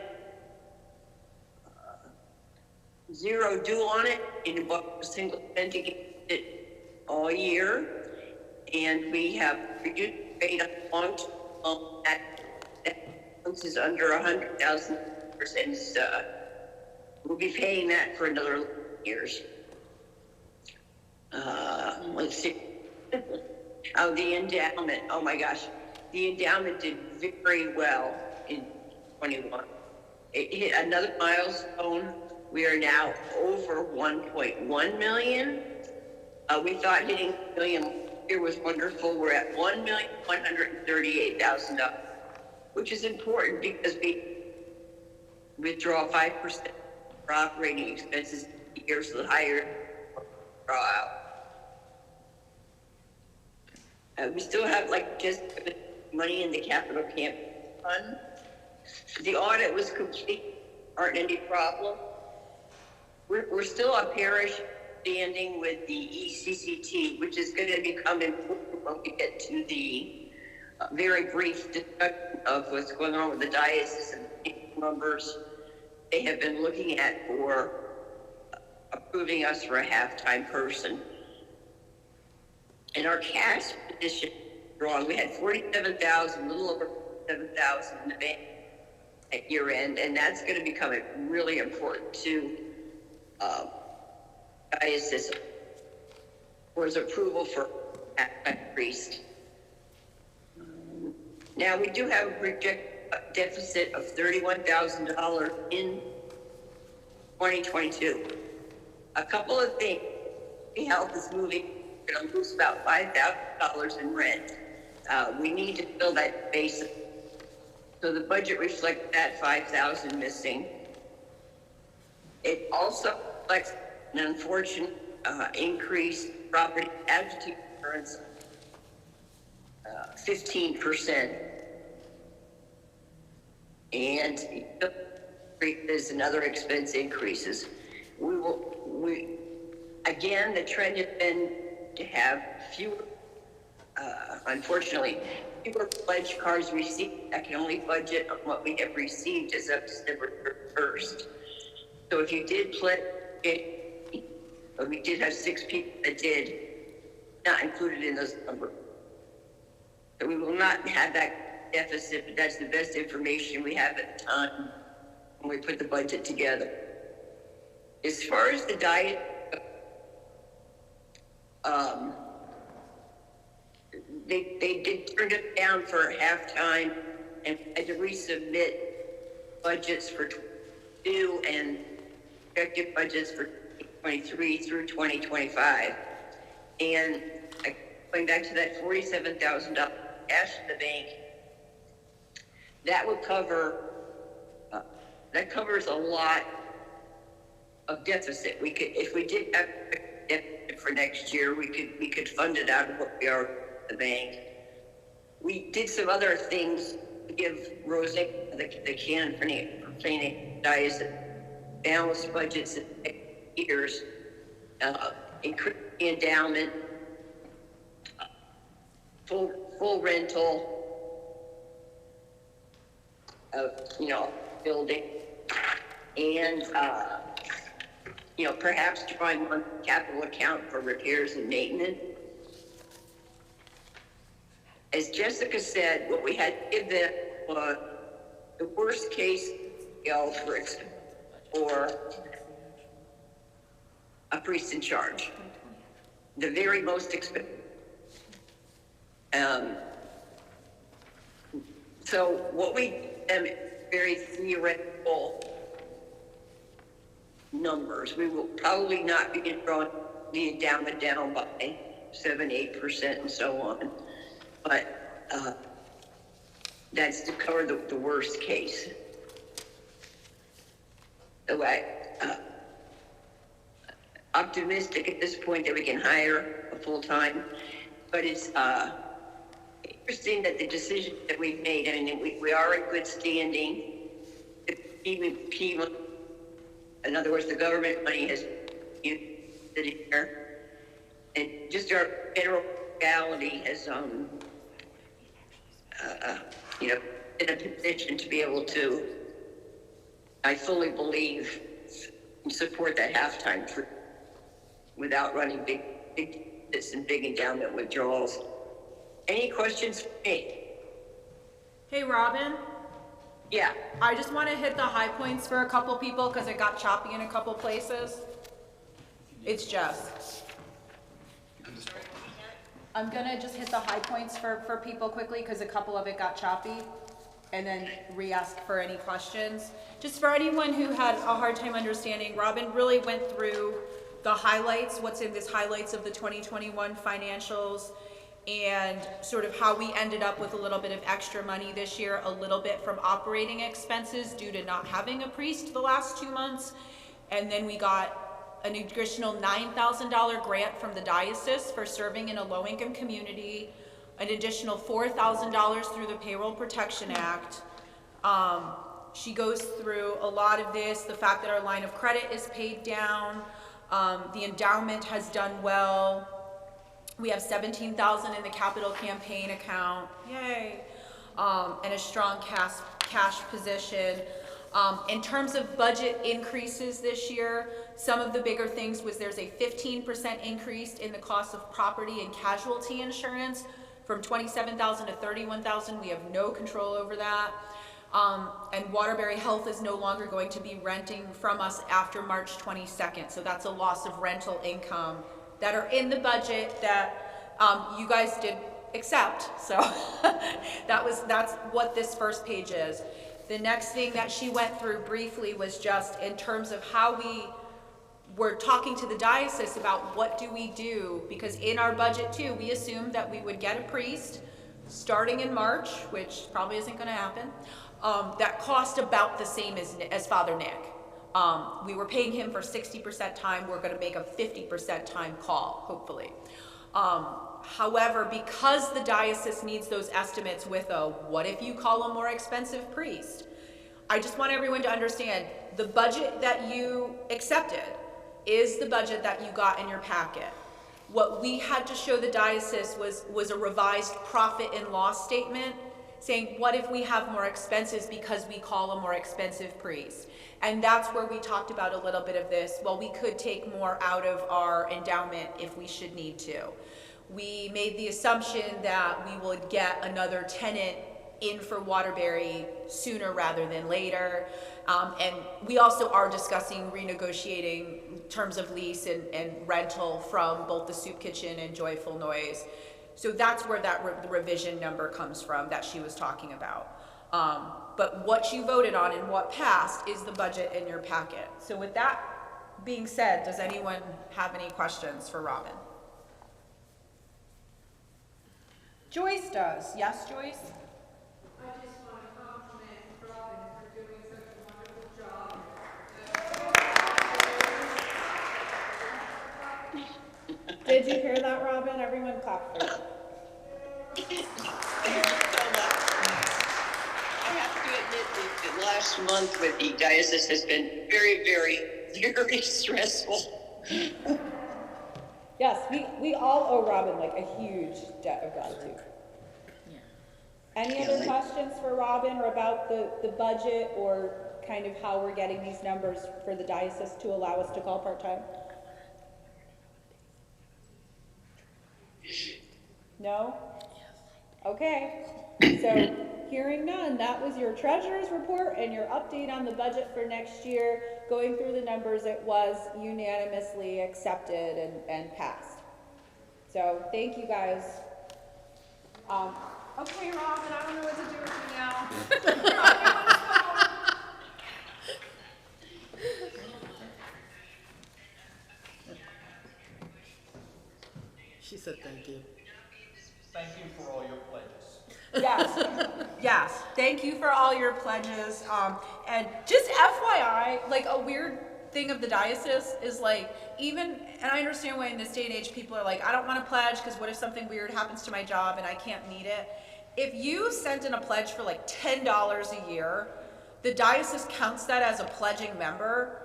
zero due on it, and bought a single cent against it all year. And we have reduced rate on long term that is under $100,000, and we'll be paying that for another years. Let's see. Oh, the endowment. Oh my gosh. The endowment did very well in 21. It hit another milestone. We are now over 1.1 million. We thought hitting a million here was wonderful. We're at $1,138,000, which is important because we withdraw 5% for operating expenses years the higher draw out. We still have like just money in the capital campaign fund. The audit was complete. Aren't any problem. We're still a parish standing with the ECCT, which is going to become important when we get to the very brief discussion of what's going on with the diocese and the numbers they have been looking at for approving us for a half-time person. And our cash position is strong. We had 47,000, a little over 7,000 in the bank at year end, and that's going to become really important to diocese for his approval for a priest. Now we do have a projected deficit of $31,000 in 2022. A couple of things. Health is moving. We're going to lose about $5,000 in rent. We need to fill that base. So the budget reflects that $5,000 missing. It also reflects an unfortunate increase in property casualty insurance, 15%. And there's another expense increases. Again, the trend has been to have fewer, unfortunately, fewer pledge cards received. I can only budget on what we have received as of December 1st. So if you did pledge, we did have 6 people that did, not included in those numbers. So we will not have that deficit, but that's the best information we have at the time when we put the budget together. As far as the diet, they did turn it down for halftime and had to resubmit budgets for 22 and projected budgets for 2023 through 2025. And going back to that $47,000 cash in the bank, that would cover, that covers a lot of deficit. We could, if we did have a deficit for next year, we could fund it out of what we are at the bank. We did some other things to give Roseanne the can for planning diocese, balanced budgets in years, increase the endowment, full rental of, building, and, perhaps drawing on capital account for repairs and maintenance. As Jessica said, what we had to give them was the worst case or a priest in charge, the very most expensive. So what we very theoretical numbers. We will probably not be drawing the endowment down by 7-8% and so on, but that's to cover the worst case. So optimistic at this point that we can hire a full-time, but it's interesting that the decision that we've made, we are in good standing. In other words, the government money has sitting here, and just our federal legality has, in a position to be able to I fully believe and support that halftime truth without running big hits and big endowment withdrawals. Any questions for me? Hey, Robin, Yeah. I just want to hit the high points for a couple people because it got choppy in a couple places. It's Jess. I'm gonna just hit the high points for people quickly because a couple of it got choppy, and then re-ask for any questions. Just for anyone who had a hard time understanding, Robin really went through the highlights, what's in this highlights of the 2021 financials, and sort of how we ended up with a little bit of extra money this year, a little bit from operating expenses due to not having a priest the last 2 months. And then we got an additional $9,000 grant from the diocese for serving in a low-income community, an additional $4,000 through the Payroll Protection Act. She goes through a lot of this, the fact that our line of credit is paid down, the endowment has done well. We have $17,000 in the capital campaign account, yay, and a strong cash position. In terms of budget increases this year, some of the bigger things was there's a 15% increase in the cost of property and casualty insurance from $27,000 to $31,000. We have no control over that. And Waterbury Health is no longer going to be renting from us after March 22nd. So that's a loss of rental income that are in the budget that you guys did accept. So that's what this first page is. The next thing that she went through briefly was just in terms of how we were talking to the diocese about what do we do, because in our budget too, we assumed that we would get a priest starting in March, which probably isn't going to happen, that cost about the same as Father Nick. We were paying him for 60% time. We're going to make a 50% time call, hopefully. However, because the diocese needs those estimates with a what if you call a more expensive priest, I just want everyone to understand the budget that you accepted is the budget that you got in your packet. What we had to show the diocese was a revised profit and loss statement saying, what if we have more expenses because we call a more expensive priest? And that's where we talked about a little bit of this. Well, we could take more out of our endowment if we should need to. We made the assumption that we would get another tenant in for Waterbury sooner rather than later. And we also are discussing renegotiating terms of lease and rental from both the Soup Kitchen and Joyful Noise. So that's where that revision number comes from that she was talking about. But what you voted on and what passed is the budget in your packet. So with that being said, does anyone have any questions for Robin? Joyce does. Yes, Joyce? I just want to compliment Robin for doing such a wonderful job. Did you hear that, Robin? Everyone clap for you. I have to admit that the last month with the diocese has been very, very, very stressful. Yes, we all owe Robin like a huge debt of gratitude. Yeah. Any other questions for Robin or about the budget or kind of how we're getting these numbers for the diocese to allow us to call part-time? No? Okay. So hearing none, that was your treasurer's report and your update on the budget for next year. Going through the numbers, it was unanimously accepted and passed. So thank you guys. Okay, Robin, I don't know what to do with you now. She said thank you. Thank you for all your pledges. Yes, yes. Thank you for all your pledges. And just FYI, like a weird thing of the diocese is like, even, and I understand why in this day and age people are like, I don't want to pledge because what if something weird happens to my job and I can't meet it? If you sent in a pledge for like $10 a year, the diocese counts that as a pledging member.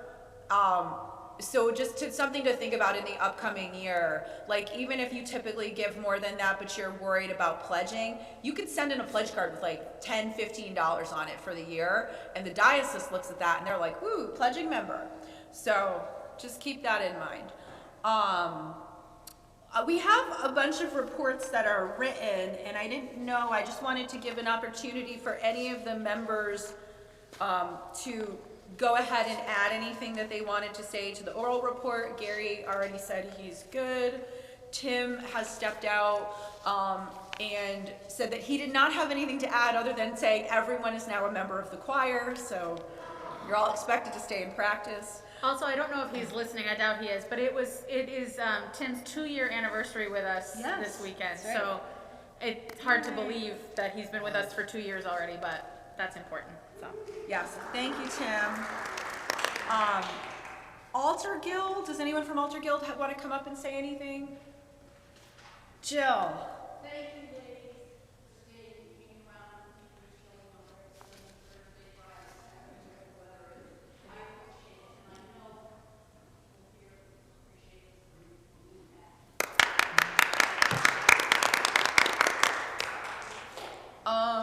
So just something to think about in the upcoming year, like even if you typically give more than that, but you're worried about pledging, you could send in a pledge card with like $10, $15 on it for the year, and the diocese looks at that and they're like, ooh, pledging member. So just keep that in mind. We have a bunch of reports that are written, and I didn't know, I just wanted to give an opportunity for any of the members to go ahead and add anything that they wanted to say to the oral report. Gary already said he's good. Tim has stepped out and said that he did not have anything to add other than saying everyone is now a member of the choir, so you're all expected to stay in practice. Also, I don't know if he's listening, I doubt he is, but it is Tim's 2-year anniversary with us this weekend. that's right. So it's hard to believe that he's been with us for 2 years already, but that's important, so. Yes, thank you, Tim. Altar Guild, does anyone from Altar Guild want to come up and say anything? Jill. Thank you, ladies, for staying, being around, and keeping showing on Thursday, Friday, Saturday, whatever it is. I appreciate it, and I know people here appreciate it.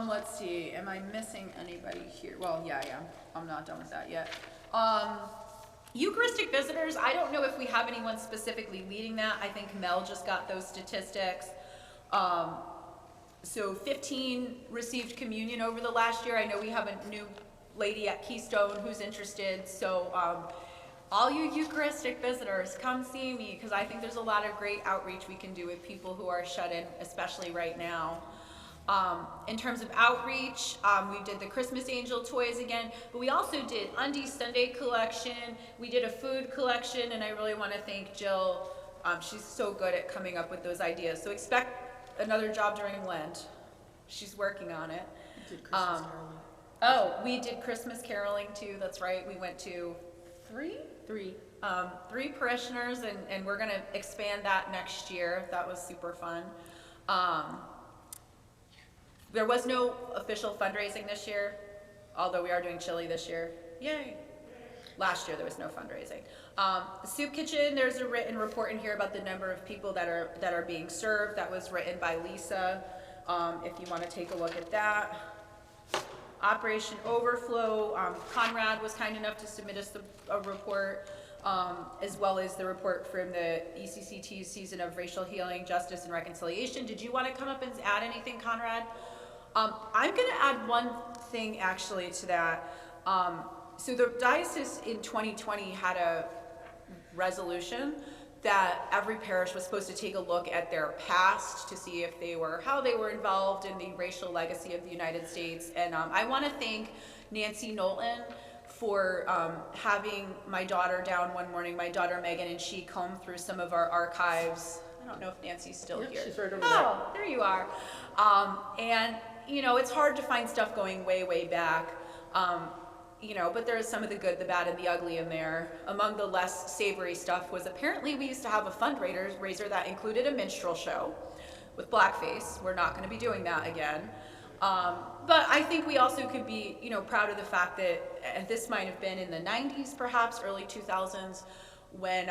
Let's see, am I missing anybody here? Well, yeah, I'm not done with that yet. Eucharistic visitors, I don't know if we have anyone specifically leading that. I think Mel just got those statistics. So 15 received communion over the last year. I know we have a new lady at Keystone who's interested. So all you Eucharistic visitors, come see me, because I think there's a lot of great outreach we can do with people who are shut in, especially right now. In terms of outreach, we did the Christmas Angel toys again, but we also did Undies Sunday collection. We did a food collection, and I really want to thank Jill. She's so good at coming up with those ideas. So expect another job during Lent. She's working on it. We did Christmas caroling too. That's right. We went to three parishioners, and we're going to expand that next year. That was super fun. There was no official fundraising this year, although we are doing chili this year. Yay. Last year there was no fundraising. Soup Kitchen, there's a written report in here about the number of people that are being served. That was written by Lisa, if you want to take a look at that. Operation Overflow, Conrad was kind enough to submit us a report, as well as the report from the ECCT's Season of Racial Healing, Justice, and Reconciliation. Did you want to come up and add anything, Conrad? I'm going to add one thing actually to that. So the diocese in 2020 had a resolution that every parish was supposed to take a look at their past to see if how they were involved in the racial legacy of the United States. And I want to thank Nancy Knowlton for having my daughter down one morning, my daughter Megan, and she combed through some of our archives. I don't know if Nancy's still here. She's right over Oh, there you are. And, you know, it's hard to find stuff going way, way back. You know, but there is some of the good, the bad, and the ugly in there. Among the less savory stuff was apparently we used to have a fundraiser that included a minstrel show with blackface. We're not going to be doing that again. But I think we also could be, you know, proud of the fact that this might have been in the 90s, perhaps, early 2000s, when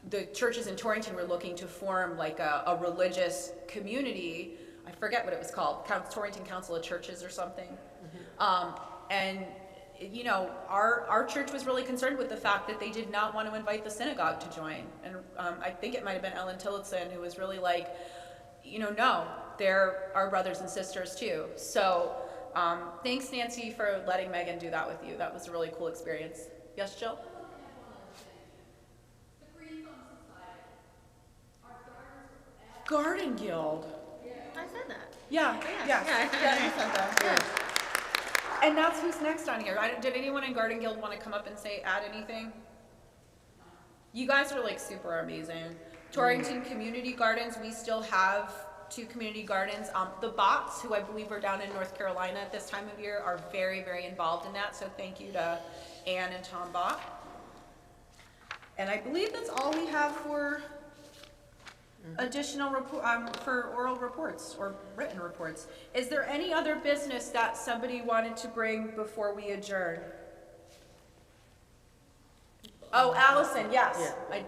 the churches in Torrington were looking to form like a religious community. I forget what it was called, Torrington Council of Churches or something. And, you know, our church was really concerned with the fact that they did not want to invite the synagogue to join. And I think it might have been Ellen Tillotson who was really like, you know, no, they're our brothers and sisters too. So thanks, Nancy, for letting Megan do that with you. That was a really cool experience. Yes, Jill? Garden Guild. I said that. Yeah, yeah, you said that. Yeah. And that's who's next on here. Did anyone in Garden Guild want to come up and add anything? You guys are like super amazing. Torrington Community Gardens, we still have 2 community gardens. The Bots, who I believe are down in North Carolina at this time of year, are very, very involved in that. So thank you to Ann and Tom Bott. And I believe that's all we have for additional for oral reports or written reports. Is there any other business that somebody wanted to bring before we adjourn? Oh, Allison, yes. Yeah.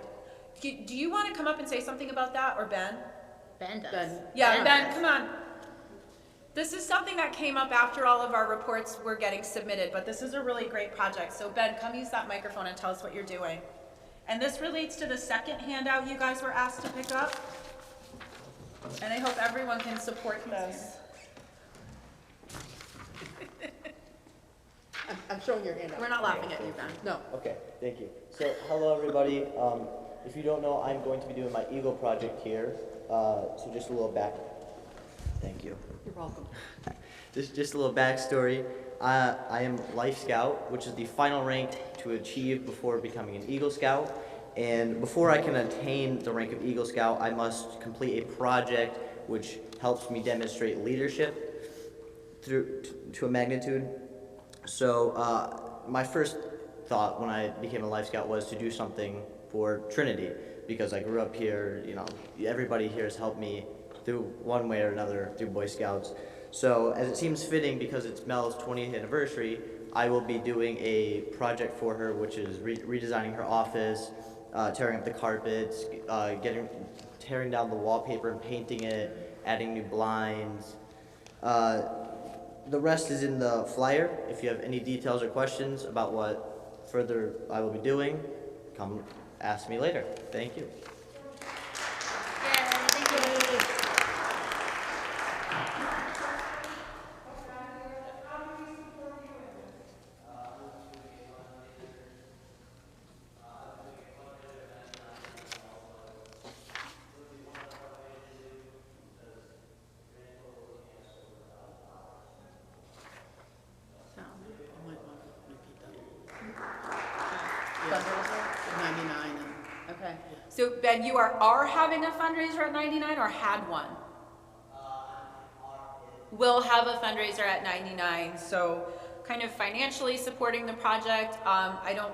Do you want to come up and say something about that, or Ben? Ben does. Ben. Yeah, Ben, come on. This is something that came up after all of our reports were getting submitted, but this is a really great project. So Ben, come use that microphone and tell us what you're doing. And this relates to the second handout you guys were asked to pick up. And I hope everyone can support this. I'm showing your hand out. We're not laughing at you, Ben. No. Okay, thank you. So, hello everybody. If you don't know, I'm going to be doing my Eagle project here. So just a little back. Thank you. You're welcome. Just a little backstory. I am Life Scout, which is the final rank to achieve before becoming an Eagle Scout. And before I can attain the rank of Eagle Scout, I must complete a project which helps me demonstrate leadership to a magnitude. So my first thought when I became a Life Scout was to do something for Trinity, because I grew up here. You know, everybody here has helped me through one way or another through Boy Scouts. So as it seems fitting, because it's Mel's 20th anniversary, I will be doing a project for her, which is redesigning her office, tearing up the carpets, tearing down the wallpaper and painting it, adding new blinds. The rest is in the flyer. If you have any details or questions about what further I will be doing, come ask me later. Thank you. You might want to repeat that. Yeah, 99 and. Okay. So Ben, you are having a fundraiser at 99 or had one? Will have a fundraiser at 99. So kind of financially supporting the project.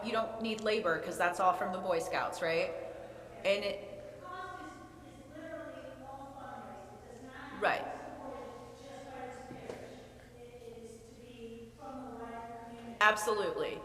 You don't need labor because that's all from the Boy Scouts, right? And it. Right. Absolutely.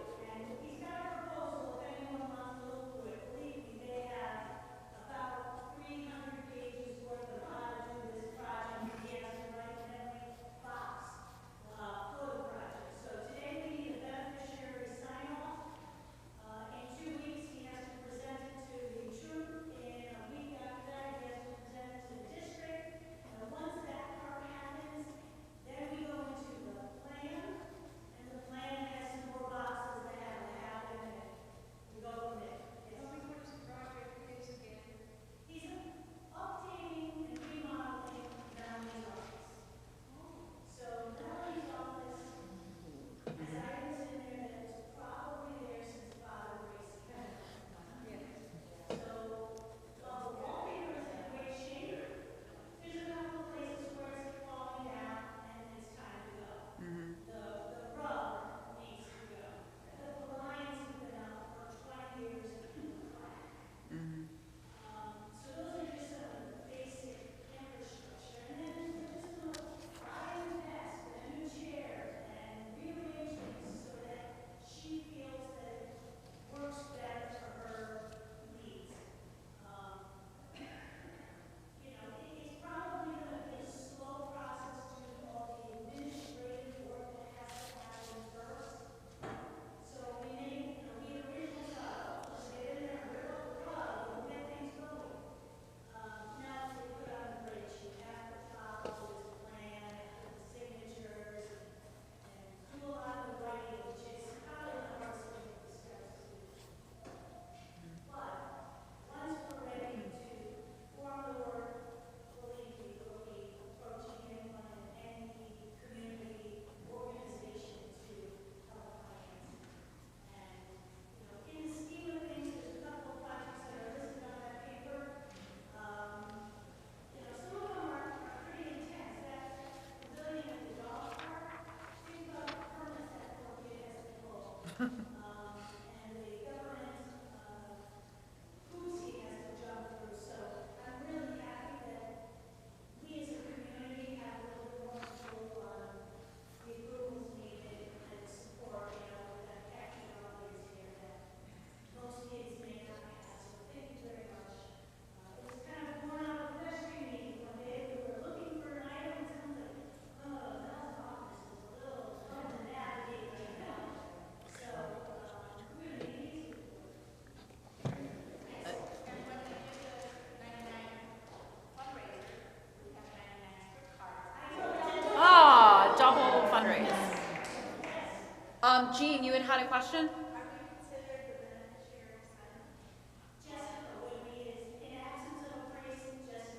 Most people Jean, you had a question?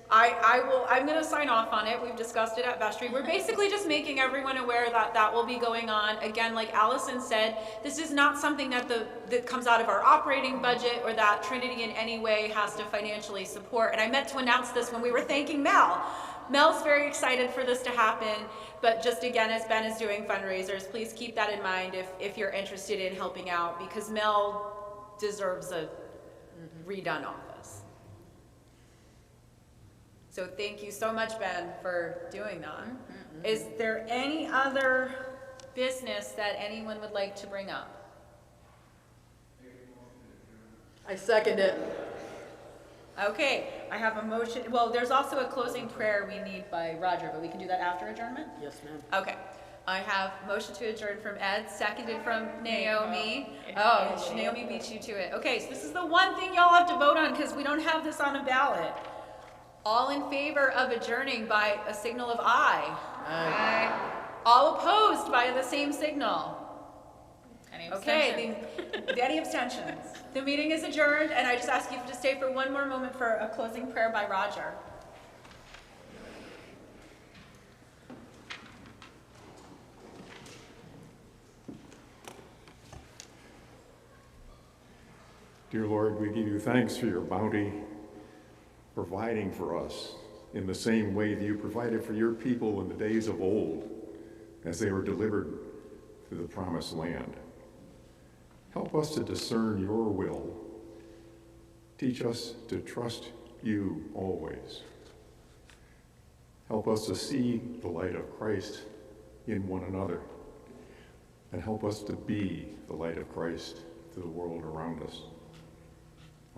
I'm gonna sign off on it. We've discussed it at vestry. We're basically just making everyone aware that that will be going on. Again, like Allison said, this is not something that comes out of our operating budget or that Trinity in any way has to financially support. And I meant to announce this when we were thanking Mel. Mel's very excited for this to happen, but just again, as Ben is doing fundraisers, please keep that in mind if you're interested in helping out, because Mel deserves a redone office. So thank you so much, Ben, for doing that. Is there any other business that anyone would like to bring up? I second it. Okay, I have a motion. Well, there's also a closing prayer we need by Roger, but we can do that after adjournment? Yes, ma'am. Okay. I have motion to adjourn from Ed, seconded from Naomi. Oh, Naomi beat you to it. Okay, so this is the one thing y'all have to vote on because we don't have this on a ballot. All in favor of adjourning by a signal of aye. Aye. All opposed by the same signal. Any Okay, any abstentions? The meeting is adjourned, and I just ask you to stay for one more moment for a closing prayer by Roger. Dear Lord, we give you thanks for your bounty, providing for us in the same way that you provided for your people in the days of old as they were delivered to the promised land. Help us to discern your will. Teach us to trust you always. Help us to see the light of Christ in one another, and help us to be the light of Christ to the world around us.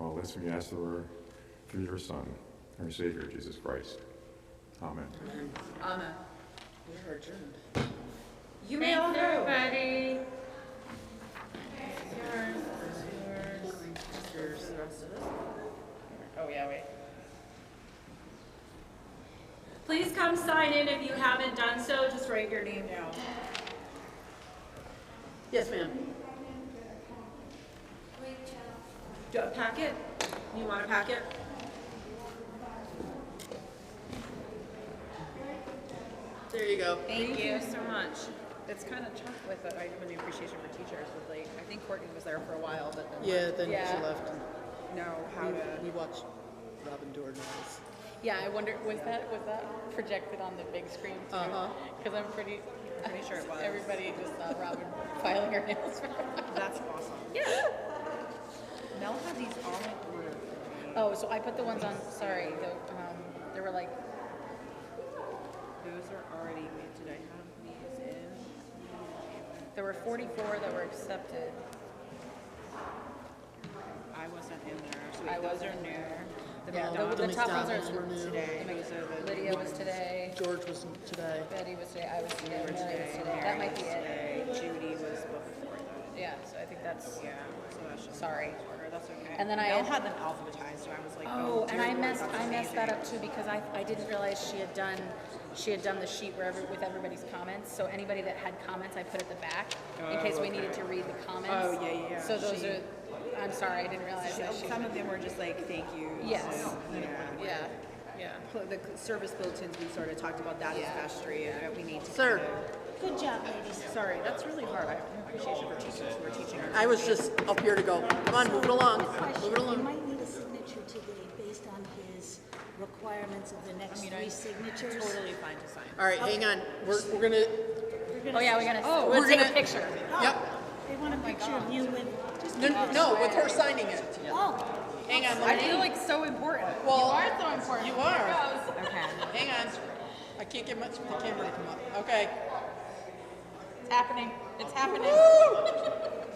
All this we ask through your Son, our Savior, Jesus Christ. Amen. Amen. We are adjourned. You may all go. Everybody. Here's the rest of it. Oh, yeah, wait. Please come sign in if you haven't done so. Just write your name down. Yes, ma'am. Do a packet? You want a packet? There you go. Thank you so much. It's kind of tough with it. I have a new appreciation for teachers with like, I think Courtney was there for a while, but then Yeah, then Yeah. she left. know how to. We watched Robin Jordan's. Yeah, I wonder, was that projected on the big screen too? Uh-huh. Because I'm pretty sure it was. Everybody just saw Robin filing her nails. That's awesome. Yeah. Mel had these all in order. Oh, so I put the ones on, sorry, there were like, Those are already made. Did I have these in? there were 44 that were accepted. I wasn't in there. So I those wasn't are new. Yeah, the the top ones McDonald's are were new. Today. Those are the Lydia was today, George was today. Betty was today, I was today, were Mary was today. today. That might be it. Today. Judy was before that. Yeah, so I think that's, Yeah. So that should sorry. order. That's okay. And then I Mel had- had them alphabetized, so I was like, Oh, and dear I Lord, messed that's that amazing. up too because I didn't realize she had done the sheet with everybody's comments. So anybody that had comments, I put at the back in case we needed to read the comments. Oh, yeah. So those are, I'm sorry, I didn't realize that she. Some of them were just like, thank you. Yes. Yeah. The service bulletins, we sort of talked about that as vestry, and we need to. Sir. kind of- Good job, ladies. Sorry, that's really hard. I have an appreciation for teachers who are teaching our. I was just up here to go, come on, move it along, move Question, it you along. might need a signature today based on his requirements of the next three signatures. Totally fine to sign. All right, hang on, we're gonna, Oh yeah, we're we're gonna take gonna- a picture. yep. They want a picture of you with, just. No, with her signing it. Oh, Hang on, I let me, feel like so important. well, You are so important. you are. Okay. Hang on. I can't get much of the camera to come up. Okay. It's happening. It's happening.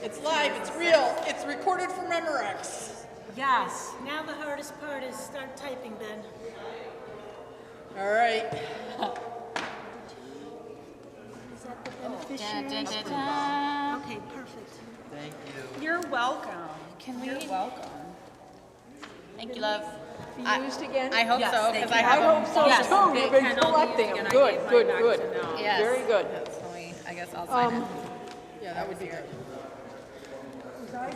It's live, it's real, it's recorded for Memorex. Yes. now the hardest part is start typing, Ben. All right. Is that the beneficiary? Dun, dun, dun, dun. Okay, perfect. Thank you. You're welcome. Can we? You're welcome. Thank you, love. Be used again? I hope Yes, so they because can. I have them. Yes, too. they You've been can all be used collecting again. them. I Good, gave good, mine back good. to Mel. Yes. Very good. So I guess I'll sign it. Yeah, that would be good.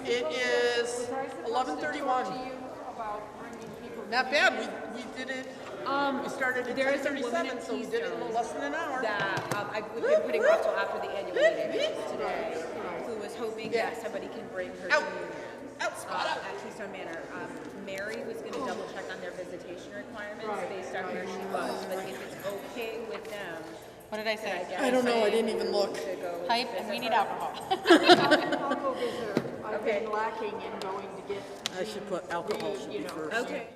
It is 11:31. Not bad, we did it, we started at There is a woman 10:37, in so we did it in Keystone less than an hour. that we've been putting off till after the annual meeting today, who was hoping Yeah. that somebody can bring her Out. communion Out, spot out. at Keystone Manor. Mary was gonna double check on their visitation requirements based on where she was, but if it's okay with them, What did I then I say? guess. I don't know, I didn't even look. To go Pipe, and visit we need her. alcohol. I've Okay. been lacking in going to get. I should put alcohol should be first. Okay.